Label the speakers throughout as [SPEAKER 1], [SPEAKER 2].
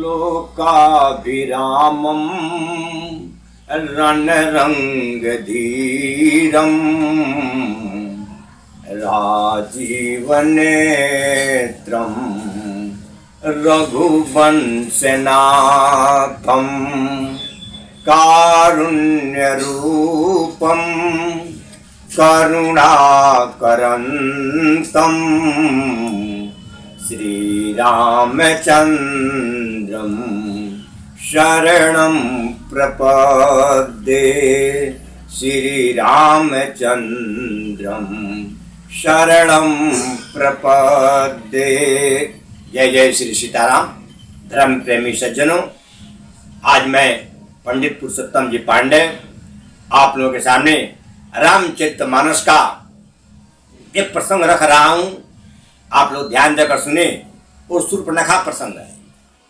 [SPEAKER 1] लोकाभिरामम् रणरङ्गधीरम् राजीवनेत्रम् रघुवंशनाथम् कारुण्यरूपम् करुणाकरन्तम् श्रीरामचन्द्रम् शरणं प्रपद्ये। श्रीरामचन्द्रं शरणं प्रपद्ये। जय जय श्री सीताराम। धर्म प्रेमी सज्जनों, आज मैं पंडित पुरुषोत्तम जी पांडे आप लोगों के सामने रामचरितमानस का एक प्रसंग रख रहा हूं। आप लोग ध्यान देकर सुने। और शूर्पणखा प्रसंग है।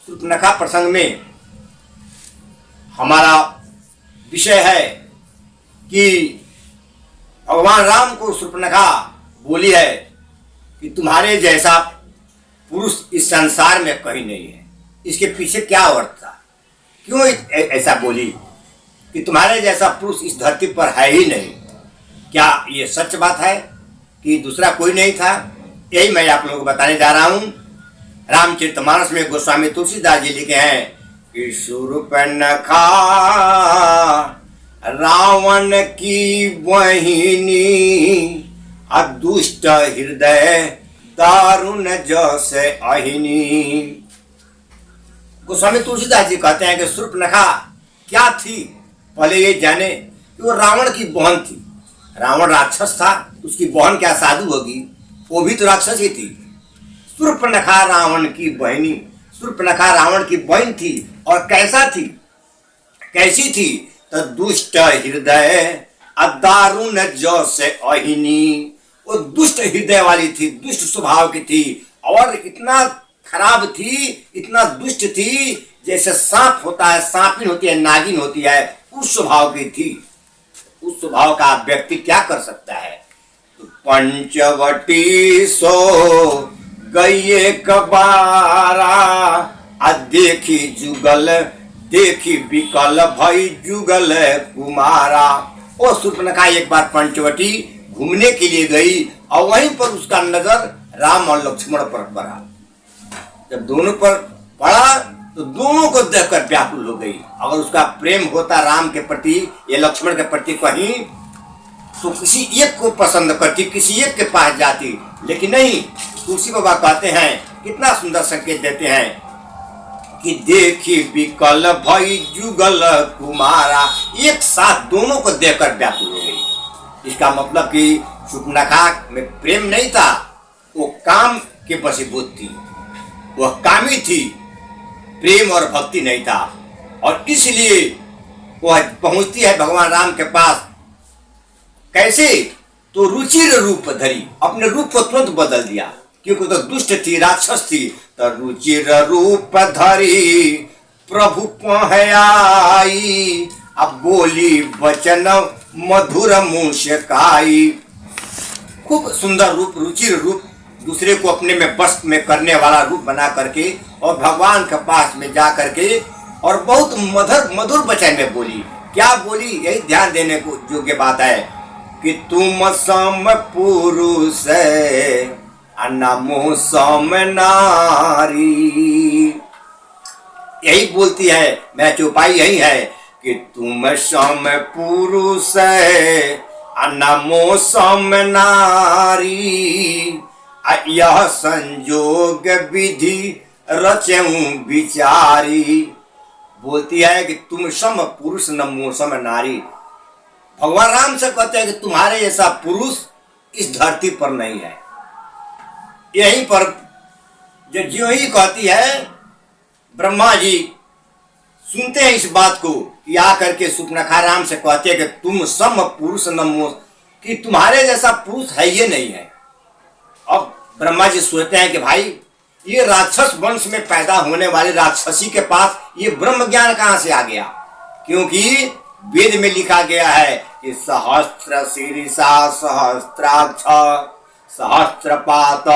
[SPEAKER 1] शूर्पणखा प्रसंग में हमारा विषय है कि भगवान राम को शूर्पणखा बोली है कि तुम्हारे जैसा पुरुष इस संसार में कहीं नहीं है। इसके पीछे क्या अर्थ था, क्यों ऐसा बोली कि तुम्हारे जैसा पुरुष इस धरती पर है ही नहीं। क्या ये सच बात है कि दूसरा कोई नहीं था? यही मैं आप लोगों को बताने जा रहा हूं। रामचरितमानस में गोस्वामी तुलसीदास जी लिखे हैं कि शूर्पणखा रावण की बहिनी अदुष्ट हृदय दारुण जैसे अहिनी। गोस्वामी तुलसीदास जी कहते हैं कि शूर्पणखा क्या थी। पहले ये जाने कि वो रावण की बहन थी। रावण राक्षस था, उसकी बहन क्या साधु होगी? वो भी तो राक्षस ही थी। शूर्पणखा रावण की बहनी। शूर्पणखा रावण की बहन थी। और कैसा थी, कैसी थी? तो दुष्ट हृदय अदारुण जैसे अहिनी। वो दुष्ट हृदय वाली थी, दुष्ट स्वभाव की थी और इतना खराब थी, इतना दुष्ट थी जैसे सांप होता है, सांपिन होती है, नागिन होती है, उस स्वभाव की थी। उस स्वभाव का व्यक्ति क्या कर सकता है? तो पंचवटी सो गई एक बारा देखी जुगल, देखी विकल भई जुगल कुमारा। वो शूर्पणखा एक बार पंचवटी घूमने के लिए गई और वहीं पर उसका नजर राम और लक्ष्मण पर पड़ा। जब दोनों पर पड़ा तो दोनों को देखकर व्याकुल हो गई। अगर उसका प्रेम होता राम के प्रति या लक्ष्मण के प्रति कहीं, तो किसी एक को पसंद करती, किसी एक के पास जाती, लेकिन नहीं। तुलसी बाबा कहते हैं, कितना सुंदर संकेत देते हैं कि देखी विकल भई जुगल कुमारा। एक साथ दोनों को देखकर व्याकुल हो गई। इसका मतलब कि शूर्पणखा में प्रेम नहीं था, वो काम के वशीभूत थी, वह कामी थी, प्रेम और भक्ति नहीं था। और इसलिए वह पहुंचती है भगवान राम के पास। कैसे? तो रुचिर रूप धरी, अपने रूप को तुरंत बदल दिया, क्योंकि तो दुष्ट थी, राक्षस थी। तो रुचिर रूप धरी प्रभु पहयाई, अब बोली वचन मधुर मुस्काई। खूब सुंदर रूप, रुचिर रूप, दूसरे को अपने में बस में करने वाला रूप बना करके और भगवान के पास में जा करके और बहुत मधुर वचन में बोली। क्या बोली? यही ध्यान देने को योग्य बात है कि तुम सम पुरुष नमो सम नारी। यही बोलती है, मैं चौपाई यही है कि तुम सम पुरुष नमो सम नारी, यह संजोग विधि रचऊं विचारी। बोलती है कि तुम सम पुरुष नमो सम नारी। भगवान राम से कहते हैं कि तुम्हारे जैसा पुरुष इस धरती पर नहीं है। यहीं पर जो ही कहती है, ब्रह्मा जी सुनते हैं इस बात को कि आकर के शूर्पणखा राम से कहते हैं कि तुम सम पुरुष नमो, कि तुम्हारे जैसा पुरुष है ये नहीं है। अब ब्रह्मा जी सोचते हैं कि भाई ये राक्षस वंश में पैदा होने वाले राक्षसी के पास ये ब्रह्म ज्ञान कहां से आ गया? क्योंकि वेद में लिखा गया है कि सहस्त्र शीर्षा सहस्त्राक्ष सहस्त्रपात।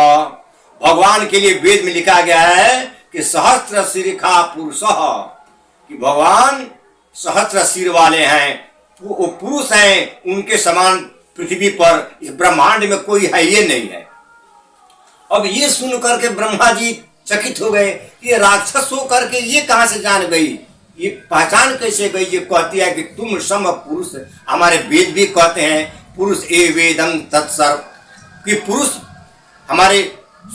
[SPEAKER 1] भगवान के लिए वेद में लिखा गया है कि सहस्त्र शिरखा पुरुष, कि भगवान सहस्त्र सिर वाले हैं, वो पुरुष हैं, उनके समान पृथ्वी पर इस ब्रह्मांड में कोई है ये नहीं है। अब ये सुन करके ब्रह्मा जी चकित हो गए, ये राक्षस हो करके ये कहां से जान गई, ये पहचान कैसे गई। ये कहती है कि तुम सम पुरुष, हमारे वेद भी कहते हैं पुरुष ए वेदं तत्सर्व, कि पुरुष हमारे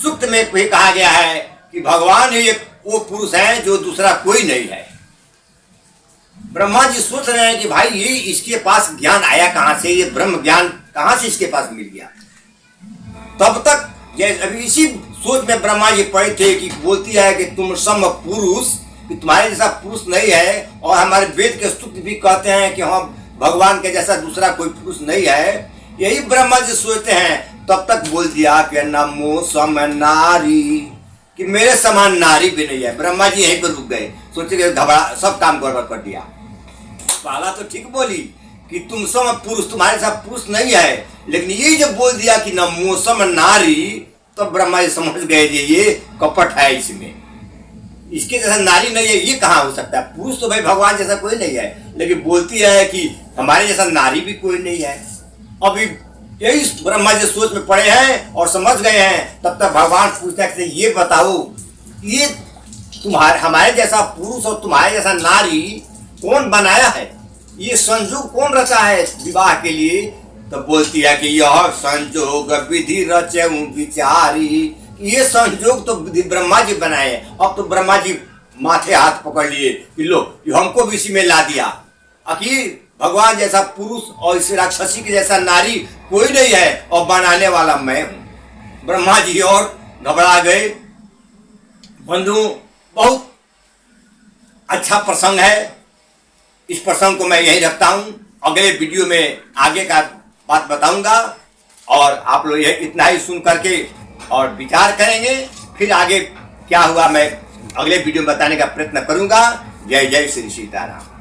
[SPEAKER 1] सूक्त में भी कहा गया है कि भगवान ही एक वो पुरुष है जो दूसरा कोई नहीं है। ब्रह्मा जी सोच रहे हैं कि भाई ये इसके पास ज्ञान आया कहां से, ये ब्रह्म ज्ञान कहां से इसके पास मिल गया। तब तक अभी इसी सोच में ब्रह्मा जी पड़े थे कि बोलती है कि तुम सम पुरुष, कि तुम्हारे जैसा पुरुष नहीं है, और हमारे वेद के सूक्त भी कहते हैं कि हम भगवान के जैसा दूसरा कोई पुरुष नहीं है। यही ब्रह्मा जी सोचते हैं, तब तक बोल दिया कि नमो सम नारी, कि मेरे समान नारी भी नहीं है। ब्रह्मा जी यहीं पर रुक गए, सोचे कि घबरा, सब काम गड़बड़ कर दिया। पहला तो ठीक बोली कि तुम सम पुरुष, तुम्हारे साथ पुरुष नहीं है, लेकिन ये जब बोल दिया कि नमो सम नारी, तो ब्रह्मा जी समझ गए ये कपट है इसमें, इसके जैसा नारी नहीं है, ये कहाँ हो सकता है। पुरुष तो भाई भगवान जैसा कोई नहीं है, लेकिन बोलती है कि हमारे जैसा नारी भी कोई नहीं है। अभी यही ब्रह्मा जी सोच में पड़े हैं और समझ गए हैं। तब तक भगवान पूछते हैं ये बताओ, ये तुम्हारे हमारे जैसा पुरुष और तुम्हारे जैसा नारी कौन बनाया है, ये संयोग कौन रचा है विवाह के लिए। तो बोलती है कि यह संयोग विधि रचे विचारी, ये संयोग तो ब्रह्मा जी बनाए। अब तो ब्रह्मा जी माथे हाथ पकड़ लिए कि लो हमको भी इसी में ला दिया। आखिर भगवान जैसा पुरुष और इस राक्षसी के जैसा नारी कोई नहीं है, और बनाने वाला मैं हूं। ब्रह्मा जी और घबरा गए। बंधु, बहुत अच्छा प्रसंग है, इस प्रसंग को मैं यही रखता हूं। अगले वीडियो में आगे का बात बताऊंगा, और आप लोग यह इतना ही सुन करके और विचार करेंगे, फिर आगे क्या हुआ मैं अगले वीडियो में बताने का प्रयत्न करूंगा। जय जय श्री सीताराम।